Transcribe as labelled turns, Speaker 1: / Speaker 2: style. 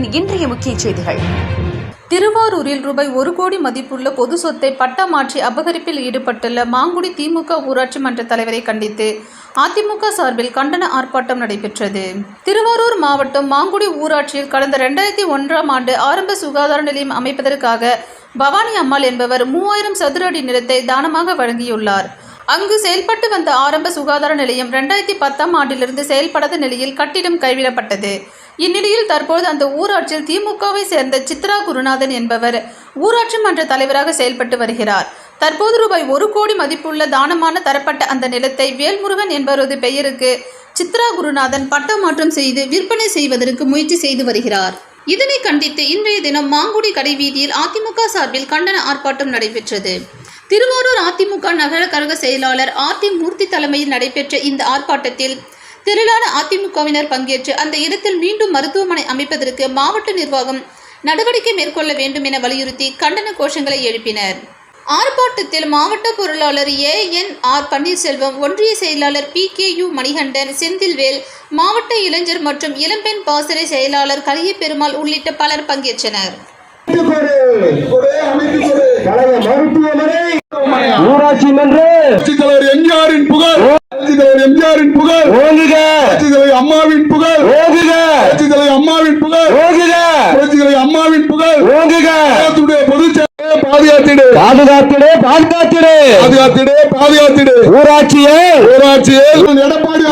Speaker 1: தமிழனின் இன்றைய முக்கிய செய்திகள். திருவாரூரில் ரூபாய் 1 கோடி மதிப்புள்ள பொது சொத்தை பட்டா மாற்றி அபகரிப்பில் ஈடுபட்டுள்ள மாங்குடி திமுக ஊராட்சி மன்ற தலைவரை கண்டித்து அதிமுக சார்பில் கண்டன ஆர்ப்பாட்டம் நடைபெற்றது. திருவாரூர் மாவட்டம் மாங்குடி ஊராட்சியில் கடந்த 2001ஆம் ஆண்டு ஆரம்ப சுகாதார நிலையம் அமைப்பதற்காக பவானி அம்மாள் என்பவர் 3000 சதுர அடி நிலத்தை தானமாக வழங்கியுள்ளார். அங்கு செயல்பட்டு வந்த ஆரம்ப சுகாதார நிலையம் 2010ஆம் ஆண்டிலிருந்து செயல்படாத நிலையில் கட்டிடம் கைவிடப்பட்டது. இந்நிலையில் தற்போது அந்த ஊராட்சியில் திமுகவை சேர்ந்த சித்ரா குருநாதன் என்பவர் ஊராட்சி மன்ற தலைவராக செயல்பட்டு வருகிறார். தற்போது ரூபாய் 1 கோடி மதிப்புள்ள தானமான தரப்பட்ட அந்த நிலத்தை வேல்முருகன் என்பவரது பெயருக்கு சித்ரா குருநாதன் பட்டா மாற்றம் செய்து விற்பனை செய்வதற்கு முயற்சி செய்து வருகிறார். இதனை கண்டித்து இன்றைய தினம் மாங்குடி கடை வீதியில் அதிமுக சார்பில் கண்டன ஆர்ப்பாட்டம் நடைபெற்றது. திருவாரூர் அதிமுக நகர கழக செயலாளர் ஆர்.டி. மூர்த்தி தலைமையில் நடைபெற்ற இந்த ஆர்ப்பாட்டத்தில் திரளான அதிமுகவினர் பங்கேற்று அந்த இடத்தில் மீண்டும் மருத்துவமனை அமைப்பதற்கு மாவட்ட நிர்வாகம் நடவடிக்கை மேற்கொள்ள வேண்டும் என வலியுறுத்தி கண்டன கோஷங்களை எழுப்பினர். ஆர்ப்பாட்டத்தில் மாவட்ட பொருளாளர் ஏ.என்.ஆர். பன்னீர்செல்வம், ஒன்றிய செயலாளர் பி.கே.யு. மணிகண்டன், செந்தில்வேல், மாவட்ட இளைஞர் மற்றும் இளம்பெண் பாசறை செயலாளர் கலியபெருமாள் உள்ளிட்ட பலர் பங்கேற்றனர்.
Speaker 2: ஊராட்சி மன்ற தலைவர் எம்ஜிஆரின் புகழ், எம்ஜிஆரின் புகழ் ஓங்குக, அம்மாவின் புகழ் ஓங்குக, அம்மாவின் புகழ் ஓங்குக, அம்மாவின் புகழ் ஓங்குக. பாதுகாத்திடு, பாதுகாத்திடு, பாதுகாத்திடு, பாதுகாத்திடு, பாதுகாத்திடு. ஊராட்சியை எடப்பாடி